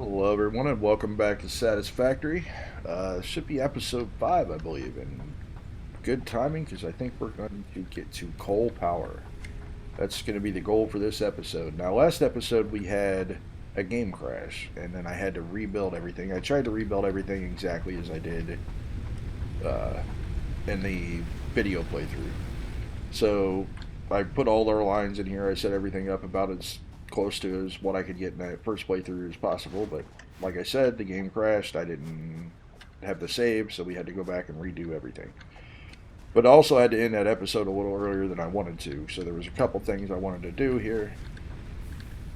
Hello, everyone, and welcome back to Satisfactory. Should be episode 5, I believe, and good timing because I think we're going to get to coal power. That's going to be the goal for this episode. Now, last episode we had a game crash, and then I had to rebuild everything. I tried to rebuild everything exactly as I did uh, in the video playthrough. So I put all our lines in here. I set everything up about as close to as what I could get in that first playthrough as possible. But like I said, the game crashed. I didn't have the save, so we had to go back and redo everything. But also had to end that episode a little earlier than I wanted to. So there was a couple things I wanted to do here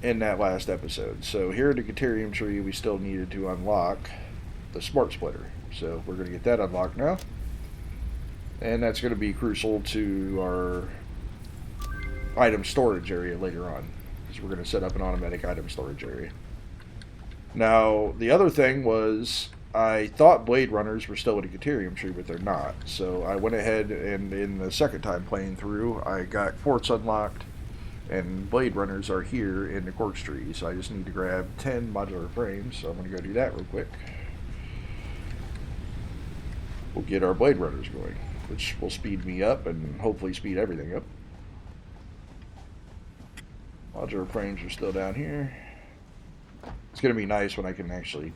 in that last episode. So here at the Caterium tree, we still needed to unlock the Smart Splitter. So we're going to get that unlocked now. And that's going to be crucial to our item storage area later on, because we're going to set up an automatic item storage area. Now, the other thing was, I thought Blade Runners were still at a Caterium tree, but they're not. So I went ahead and in the second time playing through, I got Quartz unlocked, and Blade Runners are here in the Quartz tree. So I just need to grab 10 modular frames, so I'm going to go do that real quick. We'll get our Blade Runners going, which will speed me up and hopefully speed everything up. Modular frames are still down here. It's going to be nice when I can actually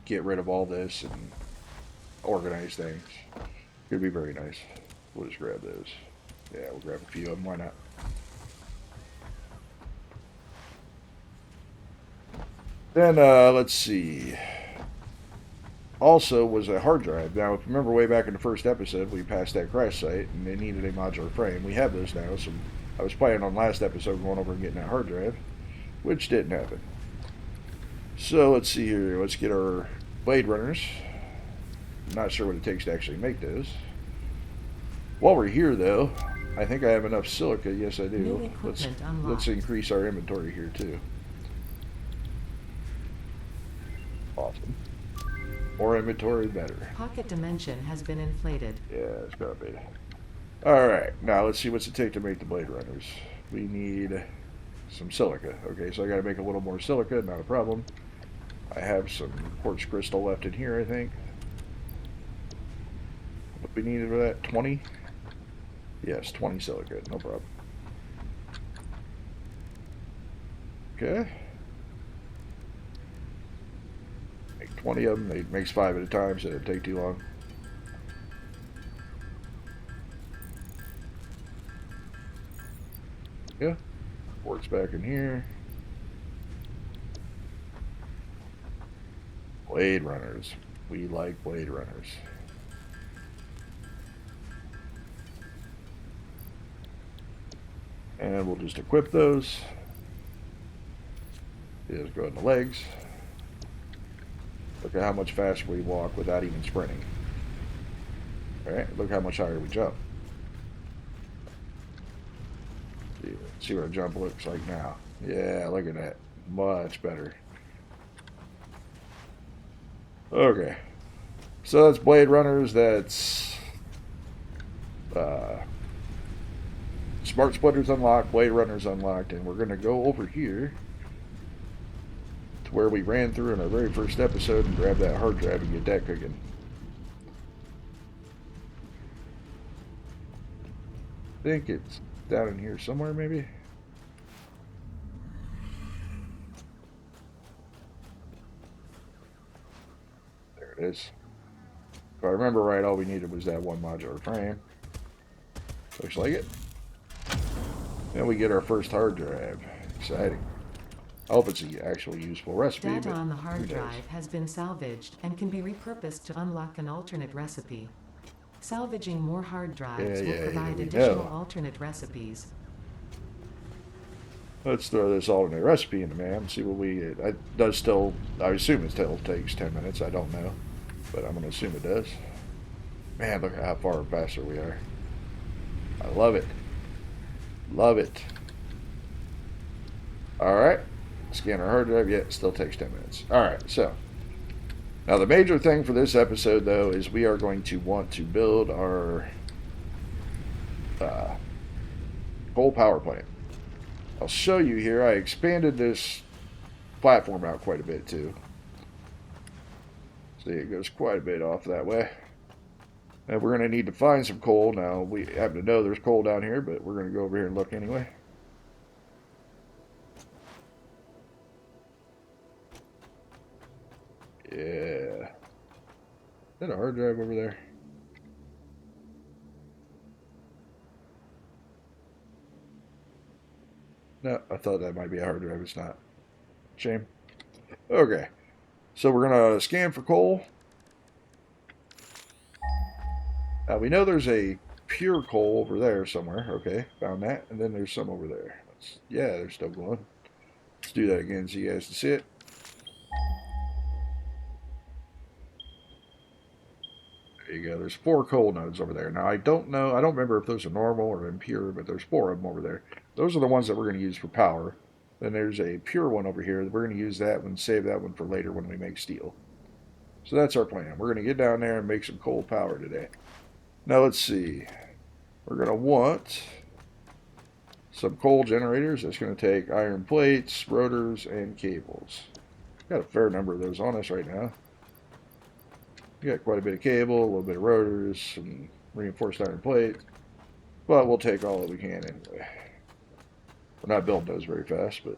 get rid of all this and organize things. It's going to be very nice. We'll just grab those. Yeah, we'll grab a few of them. Why not? Then, let's see. Also was a hard drive. Now, if you remember way back in the first episode, we passed that crash site and they needed a modular frame. We have those now, so I was planning on last episode going over and getting that hard drive, which didn't happen. So let's see here. Let's get our Blade Runners. I'm not sure what it takes to actually make those. While we're here, though, I think I have enough silica. Yes, I do. Let's increase our inventory here too. Awesome. More inventory, better. Pocket dimension has been inflated. Yeah, it's gotta be. Alright, now let's see what's it take to make the Blade Runners. We need some silica. Okay, so I gotta make a little more silica, not a problem. I have some quartz crystal left in here, I think. What we needed for that? 20? Yes, 20 silica, no problem. Okay. 20 of them. It makes 5 at a time, so it doesn't take too long. Yeah. Quartz back in here. Blade Runners. We like Blade Runners. And we'll just equip those. Just go in the legs. Look at how much faster we walk without even sprinting. Alright, look how much higher we jump. See what our jump looks like now. Yeah, look at that. Much better. Okay. So that's Blade Runners, that's Smart Splitters unlocked, Blade Runners unlocked, and we're going to go over here to where we ran through in our very first episode and grab that hard drive and get that cooking. I think it's down in here somewhere, maybe. There it is. If I remember right, all we needed was that one modular frame. Looks like it. And we get our first hard drive. Exciting. I hope it's an actually useful recipe. Data on the hard drive has been salvaged and can be repurposed to unlock an alternate recipe. Salvaging more hard drives will provide additional alternate recipes. Let's throw this alternate recipe in the man and see what we get. It does still, I assume it still takes 10 minutes. I don't know, but I'm going to assume it does. Man, look at how far faster we are. I love it. Love it. Alright. Scan our hard drive. Yeah, it still takes 10 minutes. Alright, so. Now the major thing for this episode, though, is we are going to want to build our coal power plant. I'll show you here. I expanded this platform out quite a bit, too. See, it goes quite a bit off that way. And we're going to need to find some coal. Now, we happen to know there's coal down here, but we're going to go over here and look anyway. Yeah. Is that a hard drive over there? No, I thought that might be a hard drive. It's not. Shame. Okay. So we're going to scan for coal. Now we know there's a pure coal over there somewhere. Okay, found that. And then there's some over there. Yeah, they're still glowing. Let's do that again so you guys can see it. There you go. There's 4 coal nodes over there. Now I don't know. I don't remember if those are normal or impure, but there's 4 of them over there. Those are the ones that we're going to use for power. Then there's a pure one over here. We're going to use that one, save that one for later when we make steel. So that's our plan. We're going to get down there and make some coal power today. Now let's see. We're going to want some coal generators. That's going to take iron plates, rotors, and cables. Got a fair number of those on us right now. We got quite a bit of cable, a little bit of rotors, some reinforced iron plate. But we'll take all that we can anyway. We're not building those very fast, but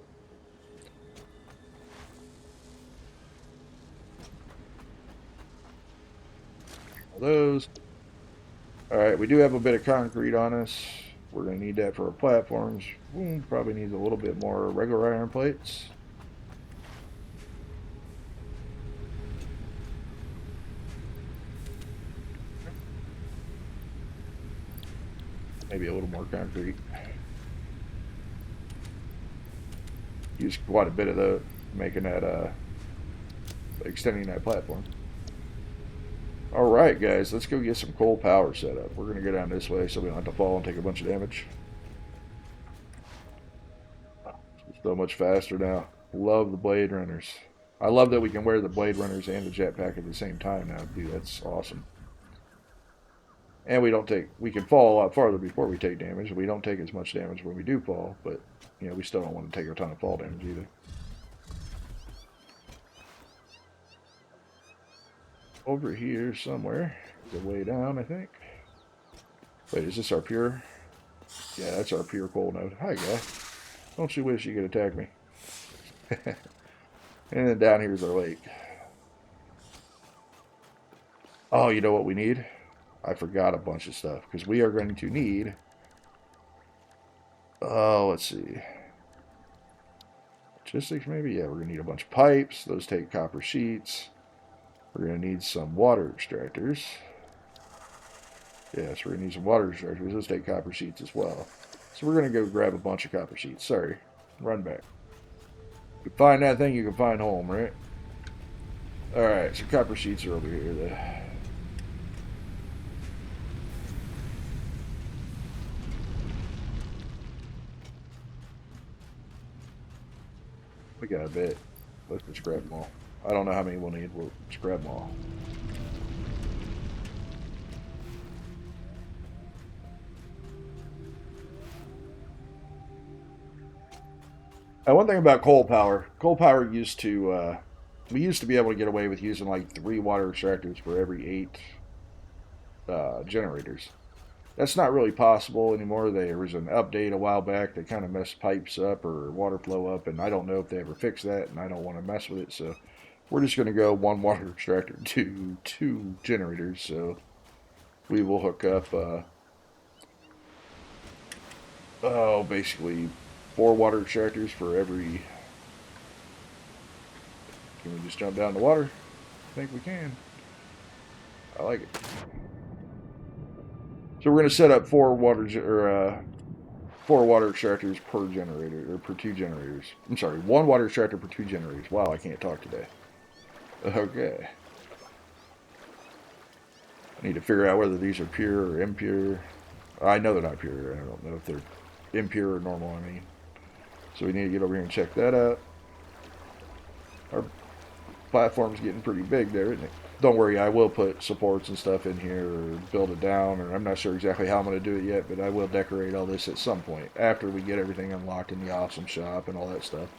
those. Alright, we do have a bit of concrete on us. We're going to need that for our platforms. We'll probably need a little bit more regular iron plates. Maybe a little more concrete. Use quite a bit of the making that extending that platform. Alright guys, let's go get some coal power set up. We're going to go down this way so we don't have to fall and take a bunch of damage. It's so much faster now. Love the blade runners. I love that we can wear the blade runners and the jetpack at the same time now, dude. That's awesome. And we can fall a lot farther before we take damage. We don't take as much damage when we do fall, but you know, we still don't want to take a ton of fall damage either. Over here somewhere, the way down, I think. Wait, is this our pure? Yeah, that's our pure coal node. Hi, guy. Don't you wish you could attack me? And then down here's our lake. Oh, you know what we need? I forgot a bunch of stuff because we are going to need. Oh, let's see. Logistics, maybe? Yeah, we're going to need a bunch of pipes. Those take copper sheets. We're going to need some water extractors. Yes, we're going to need some water extractors. Those take copper sheets as well. So we're going to go grab a bunch of copper sheets. Sorry. Run back. If you find that thing, you can find home, right? Alright, so copper sheets are over here. We got a bit. Let's just grab them all. I don't know how many we'll need. We'll just grab them all. One thing about coal power used to, we used to be able to get away with using like 3 water extractors for every 8 generators. That's not really possible anymore. There was an update a while back that kind of messed pipes up or water flow up, and I don't know if they ever fixed that, and I don't want to mess with it, so we're just going to go 1 water extractor to 2 generators. So we will hook up, basically 4 water extractors for every. Can we just jump down the water? I think we can. I like it. So we're going to set up 4 water extractors per generator, or per 2 generators. I'm sorry, 1 water extractor per 2 generators. Wow, I can't talk today. Okay. I need to figure out whether these are pure or impure. I know they're not pure. I don't know if they're impure or normal, I mean. So we need to get over here and check that out. Our platform's getting pretty big there, isn't it? Don't worry, I will put supports and stuff in here or build it down, or I'm not sure exactly how I'm going to do it yet, but I will decorate all this at some point after we get everything unlocked in the awesome shop and all that stuff.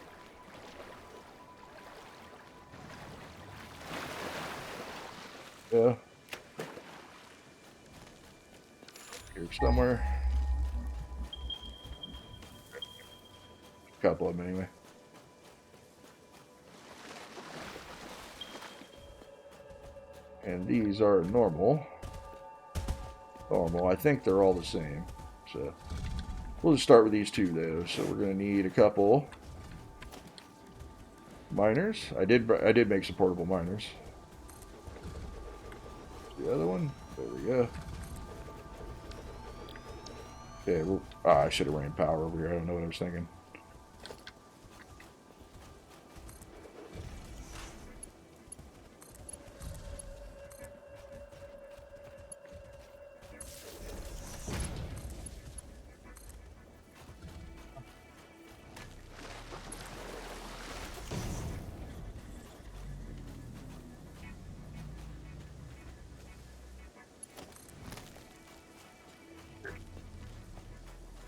Yeah. Here somewhere. A couple of them anyway. And these are normal. I think they're all the same. So we'll just start with these two though. So we're gonna need a couple miners. I did make some portable miners. The other one. There we go. Okay. I should have ran power over here. I don't know what I was thinking.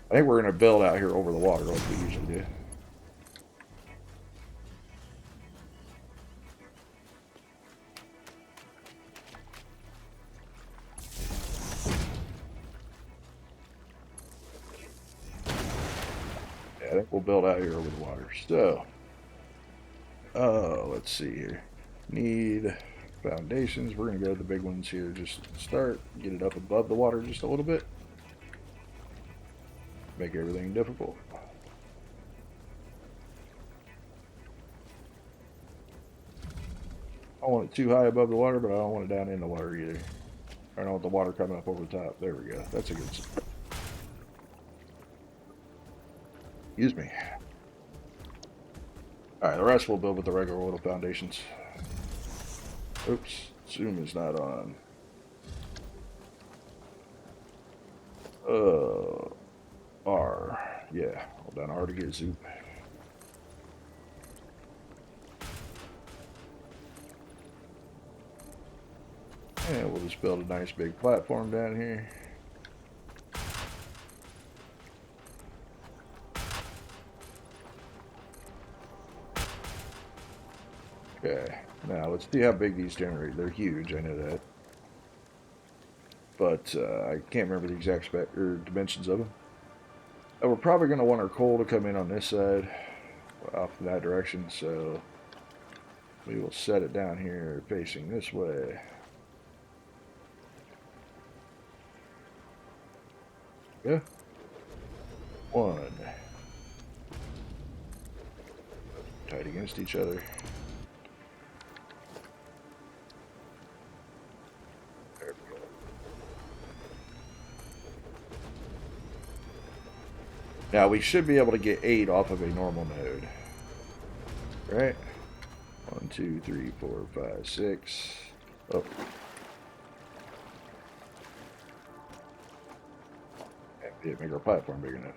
I think we're going to build out here over the water like we usually do. Yeah, I think we'll build out here over the water. So, let's see here. Need foundations. We're going to go to the big ones here just to start. Get it up above the water just a little bit. Make everything difficult. I don't want it too high above the water, but I don't want it down in the water either. I don't want the water coming up over the top. There we go. That's a good spot. Excuse me. Alright, the rest we'll build with the regular little foundations. Oops, zoom is not on. R. Yeah, hold down R to get zoom. And we'll just build a nice big platform down here. Okay, now let's see how big these generate. They're huge, I know that. But I can't remember the exact dimensions of them. We're probably going to want our coal to come in on this side, off in that direction, so we will set it down here facing this way. Yeah. One. Tight against each other. There we go. Now we should be able to get 8 off of a normal node. Right? 1, 2, 3, 4, 5, 6. Oh. Didn't make our platform big enough.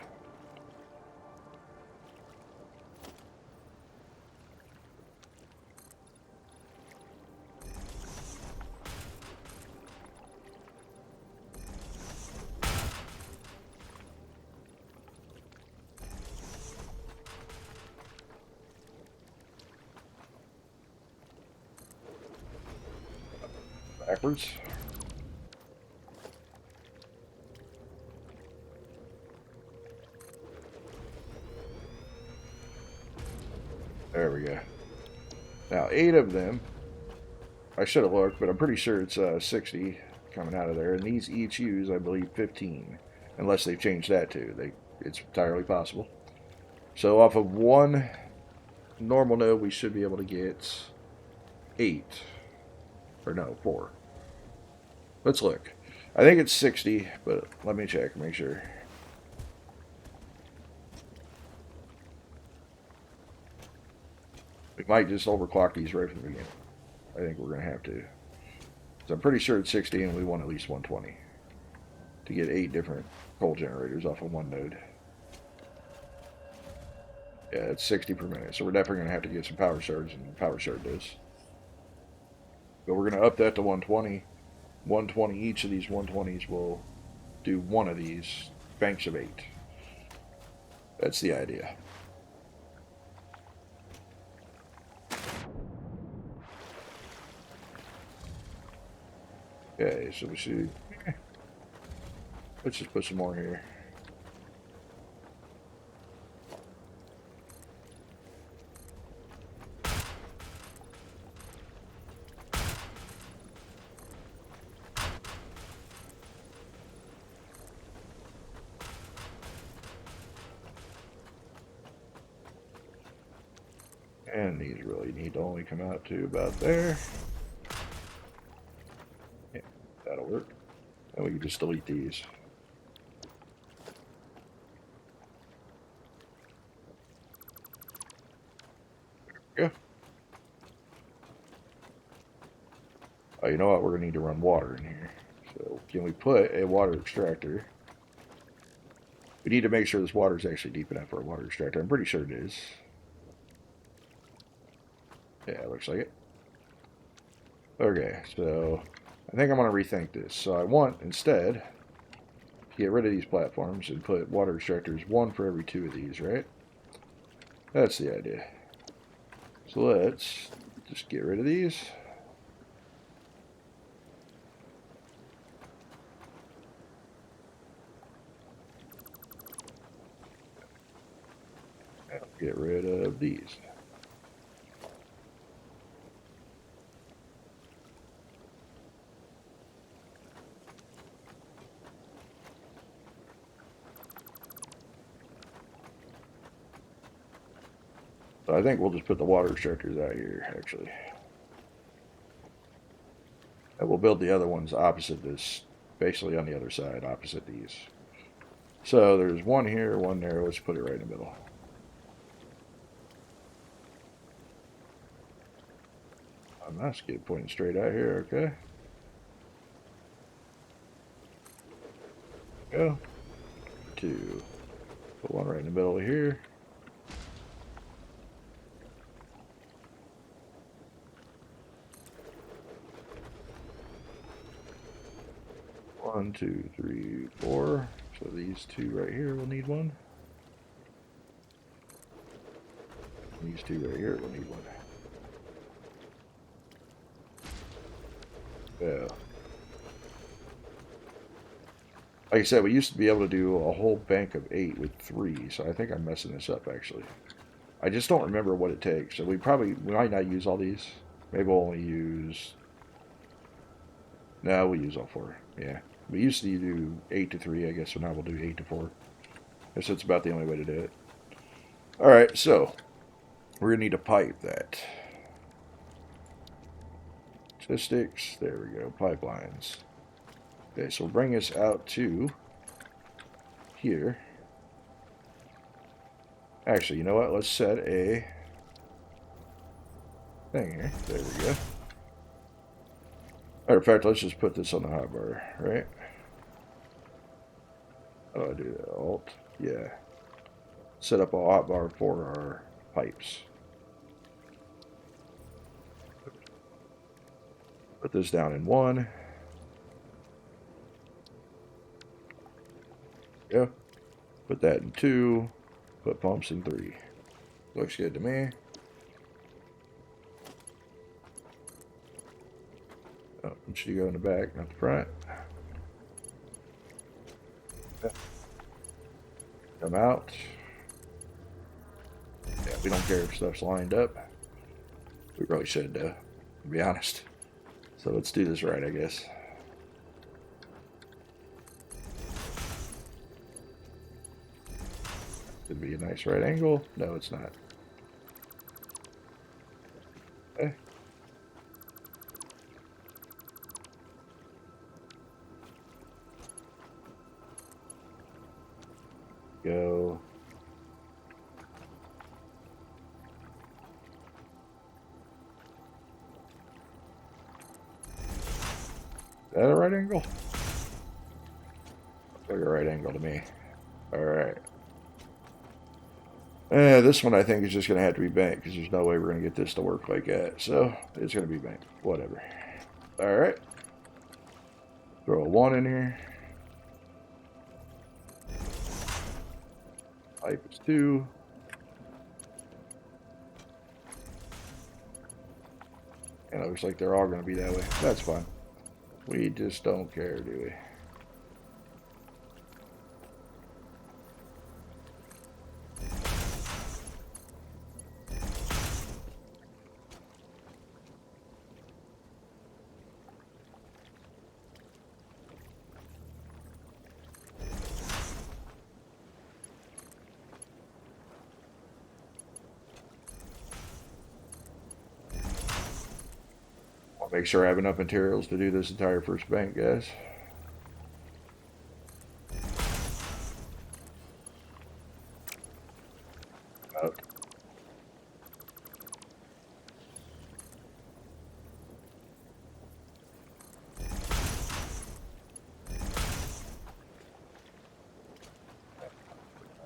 Backwards. There we go. Now 8 of them. I should have looked, but I'm pretty sure it's 60 coming out of there, and these each use, I believe, 15, unless they've changed that too. It's entirely possible. So off of one normal node, we should be able to get 8, or no, 4. Let's look. I think it's 60, but let me check, make sure. We might just overclock these right from the beginning. I think we're going to have to. So I'm pretty sure it's 60, and we want at least 120 to get 8 different coal generators off of one node. Yeah, it's 60 per minute, so we're definitely going to have to get some power shards, and power shard does. But we're going to up that to 120. 120 each of these 120s will do one of these banks of 8. That's the idea. Okay, so we should... Let's just put some more here. And these really need to only come out to about there. Yeah, that'll work. And we can just delete these. There we go. Oh, you know what? We're going to need to run water in here. So can we put a water extractor? We need to make sure this water is actually deep enough for a water extractor. I'm pretty sure it is. Yeah, it looks like it. Okay, so I think I'm going to rethink this. So I want, instead, to get rid of these platforms and put water extractors, one for every two of these, right? That's the idea. So let's just get rid of these. And get rid of these. So I think we'll just put the water extractors out here, actually. And we'll build the other ones opposite this, basically on the other side, opposite these. So there's one here, one there. Let's put it right in the middle. Nice, get it pointing straight out here, okay. Go. Two. Put one right in the middle of here. One, two, three, four. So these two right here will need one. These two right here will need one. Yeah. Like I said, we used to be able to do a whole bank of 8 with 3, so I think I'm messing this up actually. I just don't remember what it takes, so we might not use all these. Maybe we'll only use... No, we'll use all 4, yeah. We used to do 8 to 3, I guess, so now we'll do 8 to 4. I guess that's about the only way to do it. Alright, so we're going to need to pipe that. Statistics, there we go, pipelines. Okay, so we'll bring this out to here. Actually, you know what? Let's set a thing here. There we go. Matter of fact, let's just put this on the hotbar, right? Oh, I do that. Alt. Yeah. Set up a hotbar for our pipes. Put this down in 1. Yeah. Put that in 2. Put pumps in 3. Looks good to me. Oh, it should go in the back, not the front. Come out. Yeah, we don't care if stuff's lined up. We really should, to be honest. So let's do this right, I guess. Could be a nice right angle. No, it's not. Okay. Go. Is that a right angle? Looks like a right angle to me. Alright. This one I think is just going to have to be bent because there's no way we're going to get this to work like that. So it's going to be bent. Whatever. Alright. Throw a 1 in here. Pipe is 2. And it looks like they're all going to be that way. That's fine. We just don't care, do we? I'll make sure I have enough materials to do this entire first bank, guys. Okay.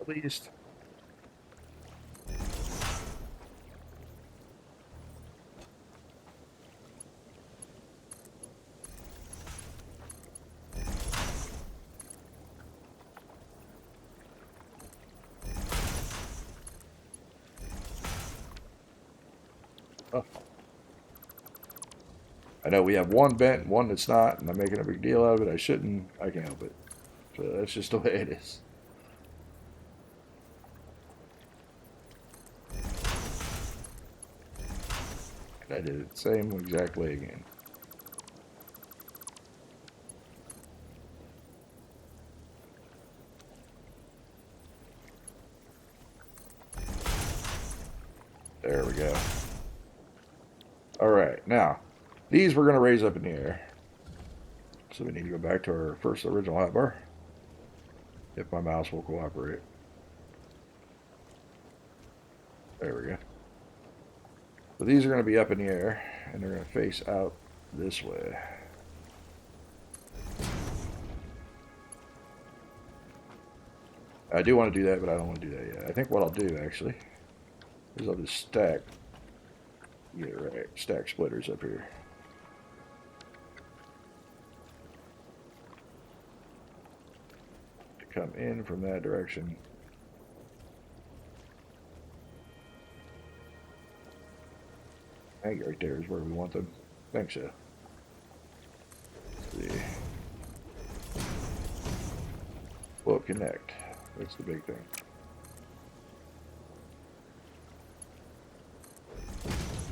At least. Oh. I know we have one bent and one that's not, and I'm making a big deal out of it. I shouldn't. I can't help it. So that's just the way it is. And I did it the same exact way again. There we go. Alright, now, these we're going to raise up in the air. So we need to go back to our first original hotbar. If my mouse will cooperate. There we go. So these are going to be up in the air, and they're going to face out this way. I do want to do that, but I don't want to do that yet. I think what I'll do, actually, is I'll just stack, yeah, right, stack splitters up here. To come in from that direction. I think right there is where we want them. I think so. Let's see. Will connect? That's the big thing.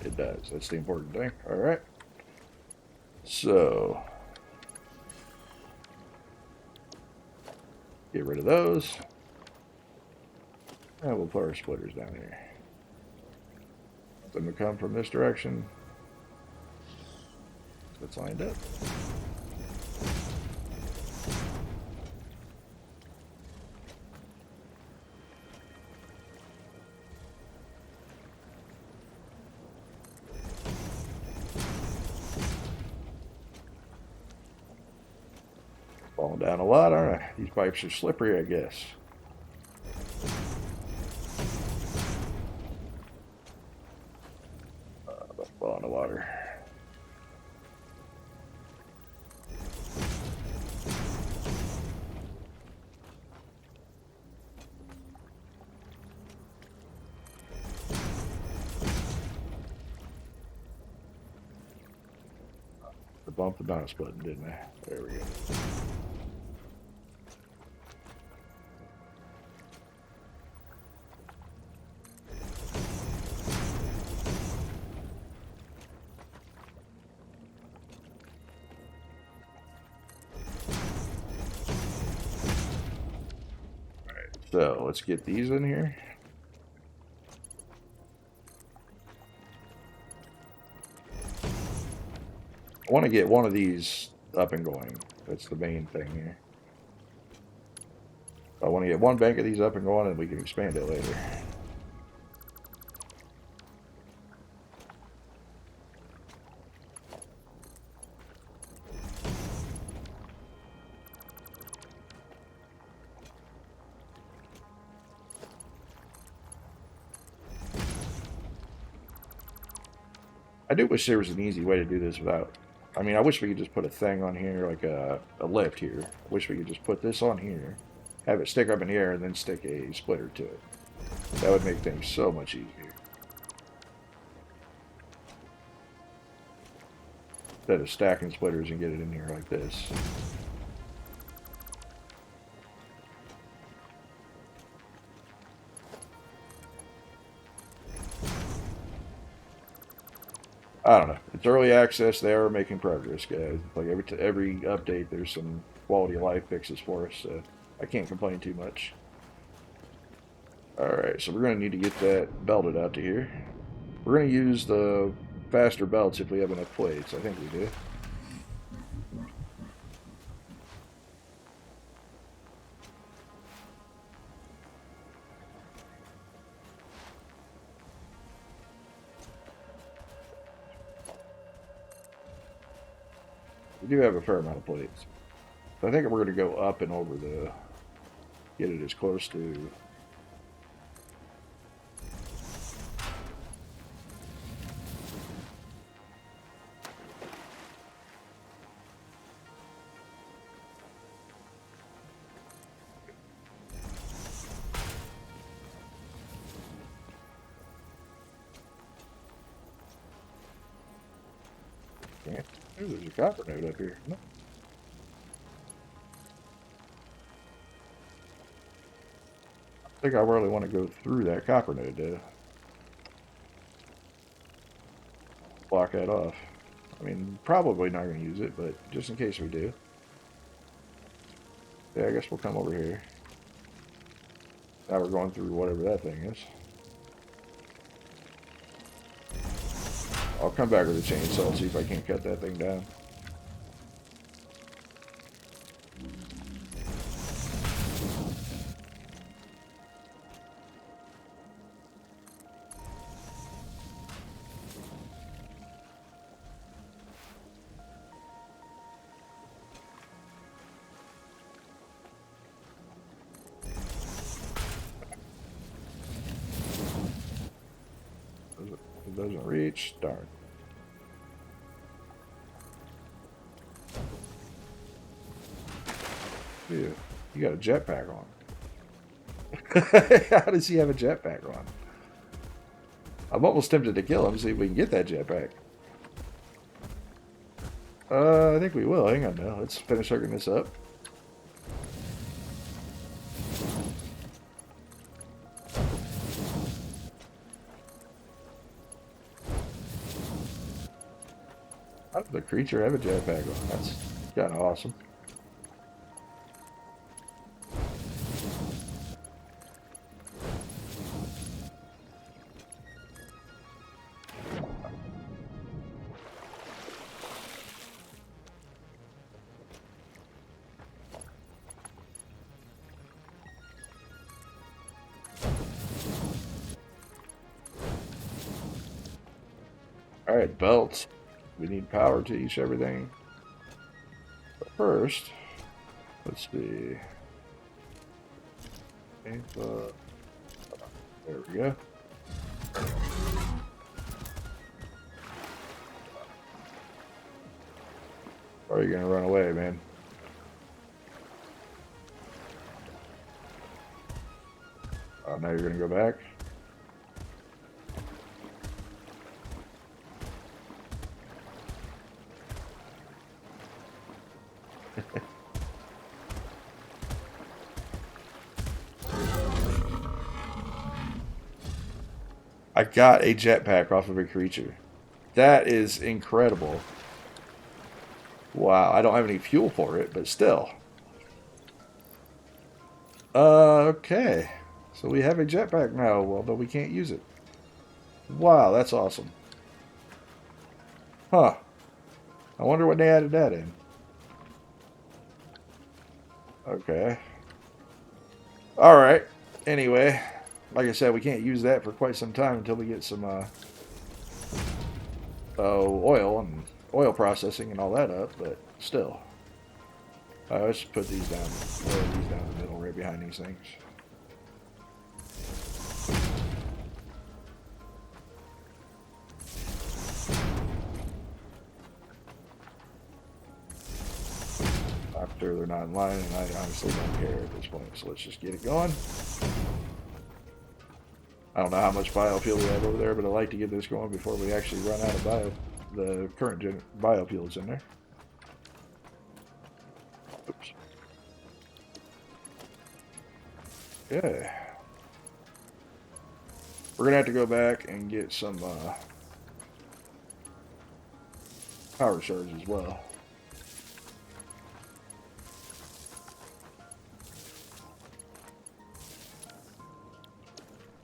It does. That's the important thing. All right. So get rid of those. And we'll put our splitters down here. Want them to come from this direction. That's lined up. Falling down a lot, aren't I? These pipes are slippery, I guess. About to fall in the water. I bumped the mouse button, didn't I? There we go. So let's get these in here. I want to get one of these up and going. That's the main thing here. I want to get one bank of these up and going, and we can expand it later. I do wish there was an easy way to do this without... I mean, I wish we could just put a thing on here, like a lift here. I wish we could just put this on here, have it stick up in the air, and then stick a splitter to it. That would make things so much easier. instead of stacking splitters and get it in here like this. I don't know. It's early access. They are making progress, guys. Like every update, there's some quality of life fixes for us. So I can't complain too much. All right, so we're going to need to get that belted out to here. We're going to use the faster belts if we have enough plates. I think we do. We do have a fair amount of plates. So I think we're going to go up and over the... Get it as close to... Yeah. Ooh, there's a copper node up here. No. I think I really want to go through that copper node to block that off. I mean, probably not going to use it, but just in case we do. Yeah, I guess we'll come over here. Now we're going through whatever that thing is. I'll come back with a chainsaw and see if I can't cut that thing down. It doesn't reach. Darn. Dude, you got a jetpack on. How does he have a jetpack on? I'm almost tempted to kill him, see if we can get that jetpack. I think we will. Hang on now. Let's finish hooking this up. How does the creature have a jetpack on? That's kind of awesome. Alright, belts. We need power to each everything. But first, let's see. Okay, there we go. Or are you gonna run away, man? Oh, now you're gonna go back? I got a jetpack off of a creature. That is incredible. Wow, I don't have any fuel for it, but still. Okay. So we have a jetpack now, although we can't use it. Wow, that's awesome. Huh. I wonder when they added that in. Okay. Alright. Anyway, like I said, we can't use that for quite some time until we get some oil and oil processing and all that up, but still. Let's put these down. These down in the middle, right behind these things. After they're not in line, and I honestly don't care at this point, so let's just get it going. I don't know how much biofuel we have over there, but I'd like to get this going before we actually run out of bio. the current biofuels in there. Oops. Yeah. We're gonna have to go back and get some power shards as well.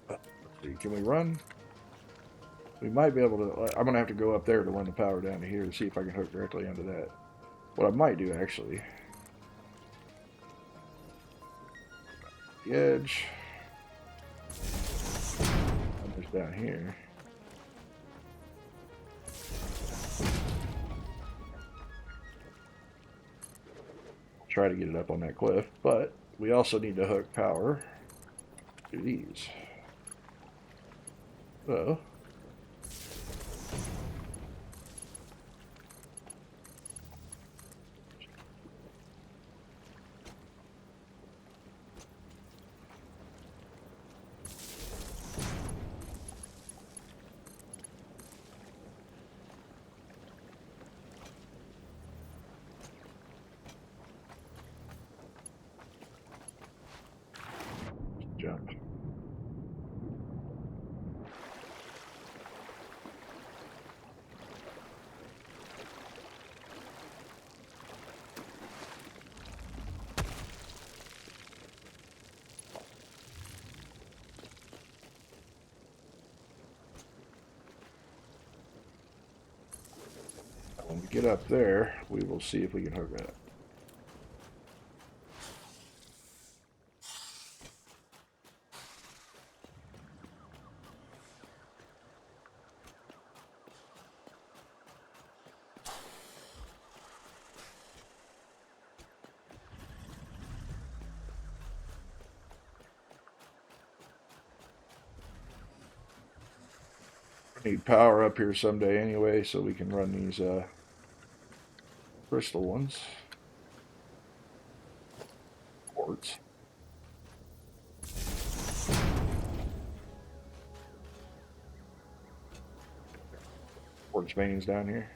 Let's see, can we run? We might be able to. I'm gonna have to go up there to run the power down to here to see if I can hook directly onto that. What I might do actually. The edge. There's down here. Try to get it up on that cliff, but we also need to hook power to these. So jump. When we get up there, we will see if we can hook it up. Need power up here someday anyway, so we can run these crystal ones. Quartz. Quartz veins down here.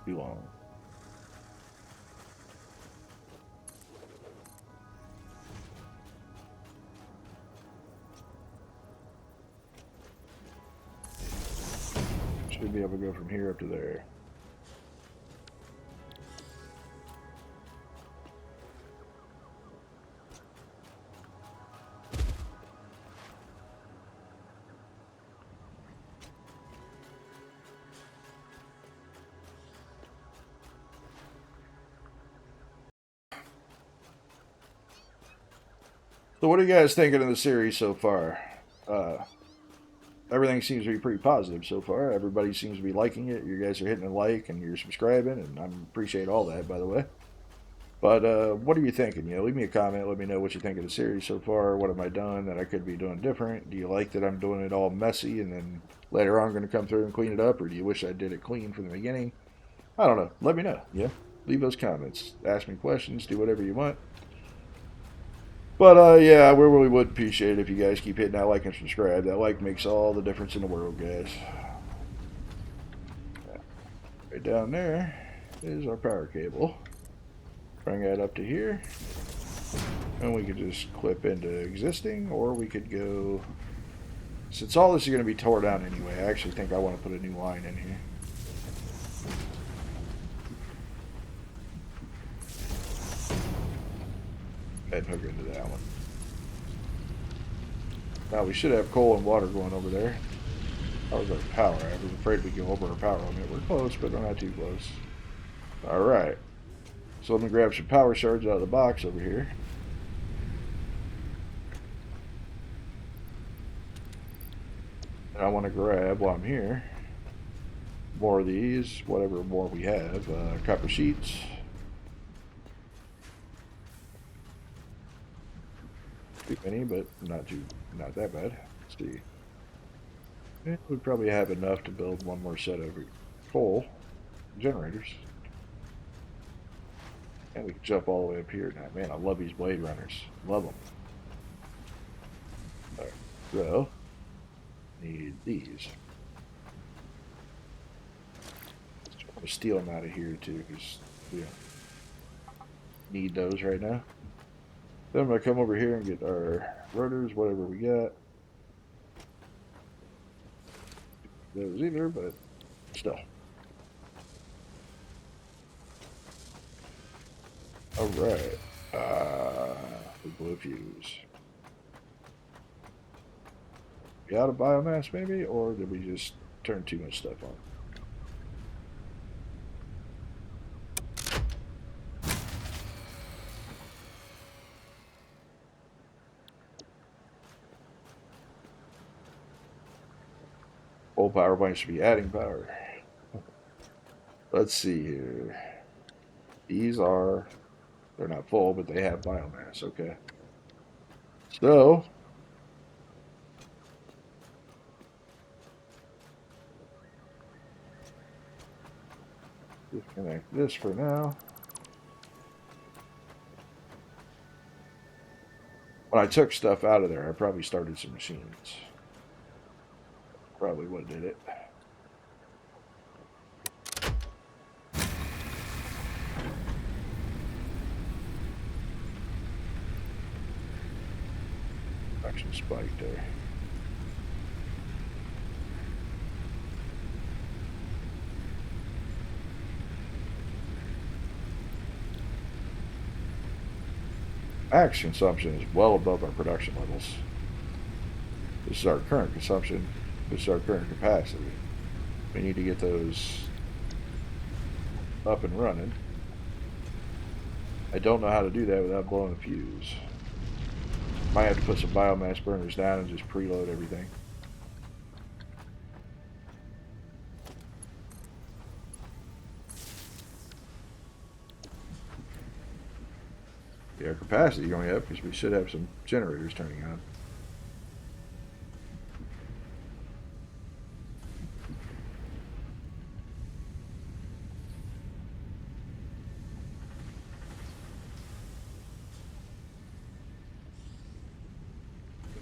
Too long. Should be able to go from here up to there. So what are you guys thinking of the series so far? Everything seems to be pretty positive so far. Everybody seems to be liking it. You guys are hitting a like and you're subscribing, and I appreciate all that, by the way. But what are you thinking? You know, leave me a comment. Let me know what you think of the series so far. What have I done that I could be doing different? Do you like that I'm doing it all messy and then later on I'm going to come through and clean it up, or do you wish I did it clean from the beginning? I don't know. Let me know. Yeah, leave those comments. Ask me questions. Do whatever you want. But yeah, we really would appreciate it if you guys keep hitting that like and subscribe. That like makes all the difference in the world, guys. Right down there is our power cable. Bring that up to here. And we could just clip into existing, or we could go... Since all this is going to be tore down anyway, I actually think I want to put a new line in here. And hook into that one. Now we should have coal and water going over there. That was our power. I was afraid we'd go over our power limit. We're close, but we're not too close. Alright. So let me grab some power shards out of the box over here. And I want to grab, while I'm here, more of these, whatever more we have. Copper sheets. Too many, but not that bad. Let's see. We probably have enough to build one more set of coal generators. And we can jump all the way up here now. Man, I love these blade runners. Love them. All right. So, need these. I'm going to steal them out of here too, because we don't need those right now. Then I'm going to come over here and get our rotors, whatever we got. Those either, but still. Alright. We blew a fuse. We out of biomass maybe, or did we just turn too much stuff on? Old power plant should be adding power. Let's see here. These are, they're not full, but they have biomass. Okay. So, disconnect this for now. When I took stuff out of there, I probably started some machines. Probably what did it. Production spike there. Max consumption is well above our production levels. This is our current consumption. This is our current capacity. We need to get those up and running. I don't know how to do that without blowing a fuse. Might have to put some biomass burners down and just preload everything. Yeah, capacity going up because we should have some generators turning on.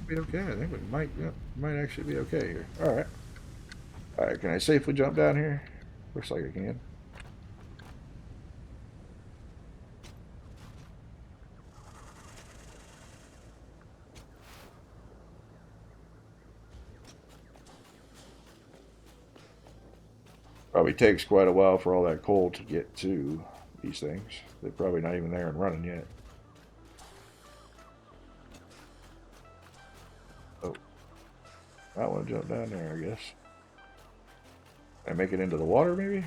Be okay. I think we might actually be okay here. All right. All right. Can I safely jump down here? Looks like I can. Probably takes quite a while for all that coal to get to these things. They're probably not even there and running yet. Oh. I want to jump down there, I guess. Can I make it into the water, maybe?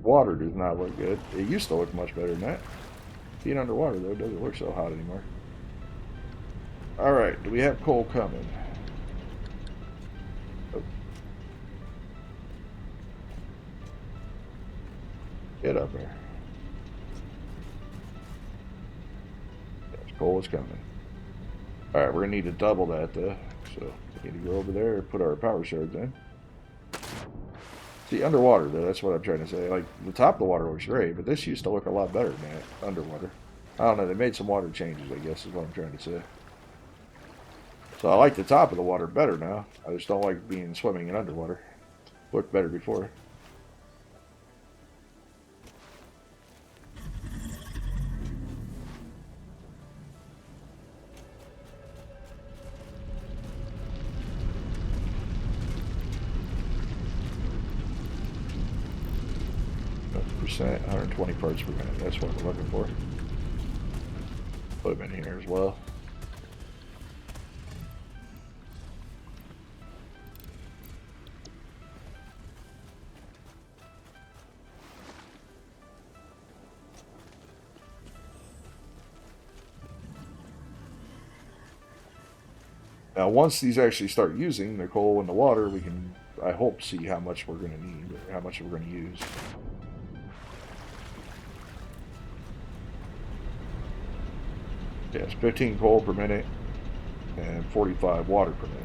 Water does not look good. It used to look much better than that. Being underwater, though, doesn't look so hot anymore. Alright, do we have coal coming? Oh. Get up there. Yes, coal is coming. Alright, we're going to need to double that, though. So, we need to go over there and put our power shards in. See, underwater, though, that's what I'm trying to say. Like, the top of the water looks great, but this used to look a lot better than that underwater. I don't know, they made some water changes, I guess, is what I'm trying to say. So I like the top of the water better now. I just don't like being swimming in underwater. Looked better before. Percent, 120 parts per minute. That's what we're looking for. Put them in here as well. Now, once these actually start using the coal in the water, we can, I hope, see how much we're going to need, or how much we're going to use. Yes, 15 coal per minute and 45 water per minute.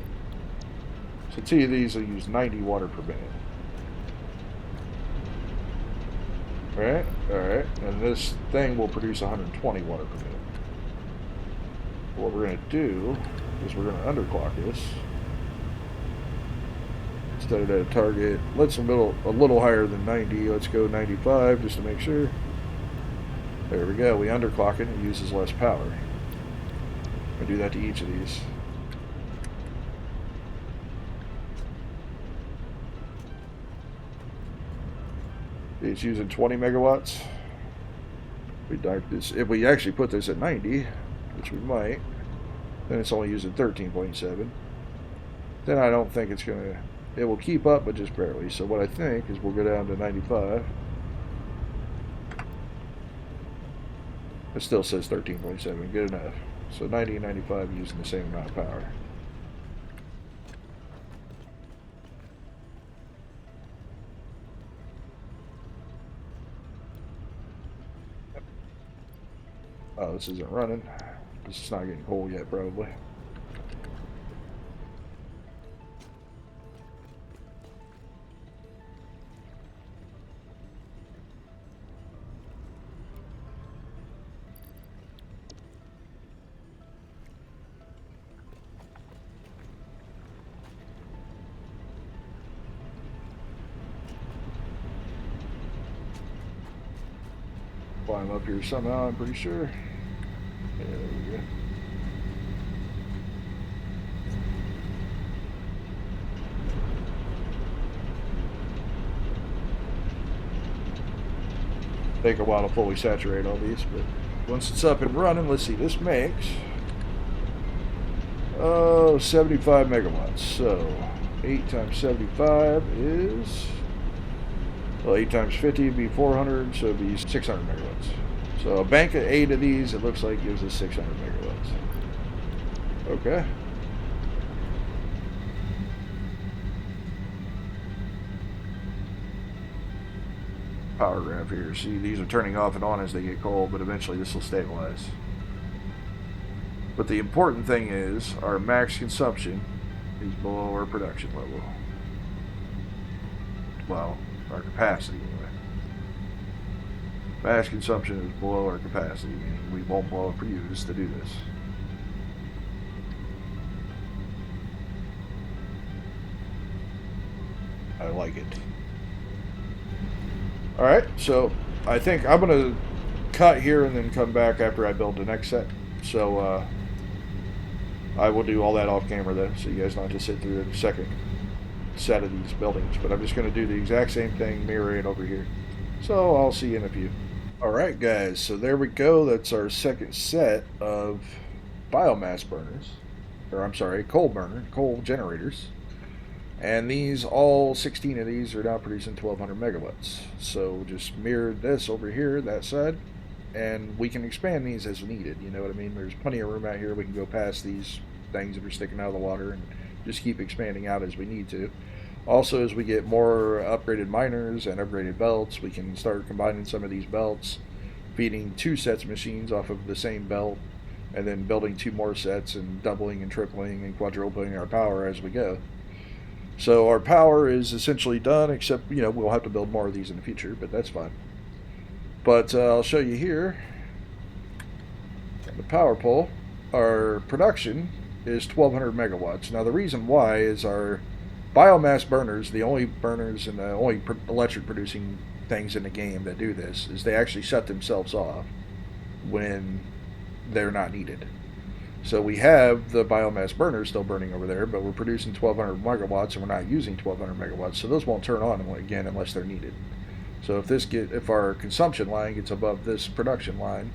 So two of these will use 90 water per minute. Alright, and this thing will produce 120 water per minute. What we're going to do is we're going to underclock this. Instead of that target, let's a little higher than 90. Let's go 95 just to make sure. There we go. We underclock it and it uses less power. I do that to each of these. It's using 20 megawatts. If we actually put this at 90, which we might, then it's only using 13.7. Then I don't think it's gonna. It will keep up, but just barely. So what I think is we'll go down to 95. It still says 13.7. Good enough. So 90 and 95 using the same amount of power. Oh, this isn't running. This is not getting cold yet, probably. Climb up here somehow, I'm pretty sure. Yeah, there we go. Take a while to fully saturate all these, but once it's up and running, let's see, this makes 75 megawatts. So 8 times 75 is, well, 8 times 50 would be 400, so it'd be 600 megawatts. So a bank of 8 of these, it looks like, gives us 600 megawatts. Okay. Power graph here. See, these are turning off and on as they get cold, but eventually this will stabilize. But the important thing is our max consumption is below our production level. Well, our capacity anyway. Max consumption is below our capacity, meaning we won't blow up for use to do this. I like it. Alright, so I think I'm going to cut here and then come back after I build the next set. So I will do all that off camera though, so you guys don't have to sit through the second set of these buildings. But I'm just going to do the exact same thing, mirror it over here. So I'll see you in a few. Alright guys, so there we go. That's our second set of biomass burners. Or I'm sorry, coal generators. And these, all 16 of these are now producing 1200 megawatts. So just mirrored this over here, that side, and we can expand these as needed, you know what I mean? There's plenty of room out here. We can go past these things that are sticking out of the water and just keep expanding out as we need to. Also, as we get more upgraded miners and upgraded belts, we can start combining some of these belts, feeding 2 sets of machines off of the same belt, and then building 2 more sets and doubling and tripling and quadrupling our power as we go. So our power is essentially done, except, you know, we'll have to build more of these in the future, but that's fine. But I'll show you here, the power pole, our production is 1200 megawatts. Now the reason why is our biomass burners, the only burners and the only electric producing things in the game that do this, is they actually shut themselves off when they're not needed. So we have the biomass burners still burning over there, but we're producing 1200 megawatts and we're not using 1200 megawatts, so those won't turn on again unless they're needed. So if our consumption line gets above this production line,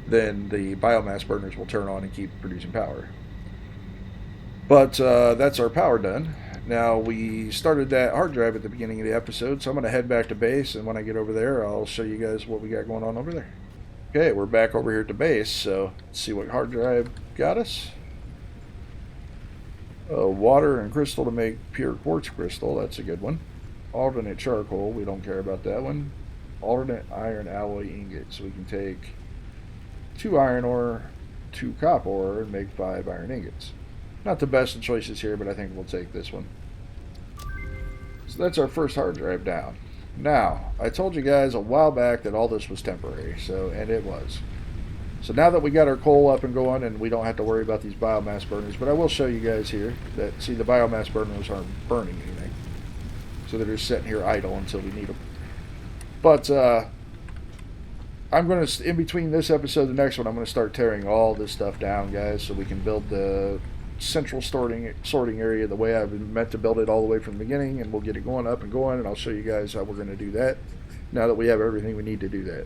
then the biomass burners will turn on and keep producing power. But that's our power done. Now, we started that hard drive at the beginning of the episode, so I'm going to head back to base, and when I get over there, I'll show you guys what we got going on over there. Okay, we're back over here at the base, so let's see what hard drive got us. Water and crystal to make pure quartz crystal, that's a good one. Alternate charcoal, we don't care about that one. Alternate iron alloy ingot, so we can take 2 iron ore 2 copper ore and make 5 iron ingots. Not the best of choices here, but I think we'll take this one. So that's our first hard drive down. Now, I told you guys a while back that all this was temporary, and it was. So now that we got our coal up and going, and we don't have to worry about these biomass burners, but I will show you guys here that, see, the biomass burners aren't burning anything. So they're just sitting here idle until we need them. But I'm going to, in between this episode and the next one, I'm going to start tearing all this stuff down, guys, so we can build the central sorting area the way I've meant to build it all the way from the beginning, and we'll get it going up and going, and I'll show you guys how we're going to do that now that we have everything we need to do that.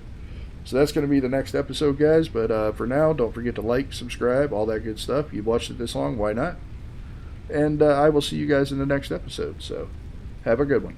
So that's going to be the next episode, guys, but for now, don't forget to like, subscribe, all that good stuff. You've watched it this long, why not? And I will see you guys in the next episode, so have a good one.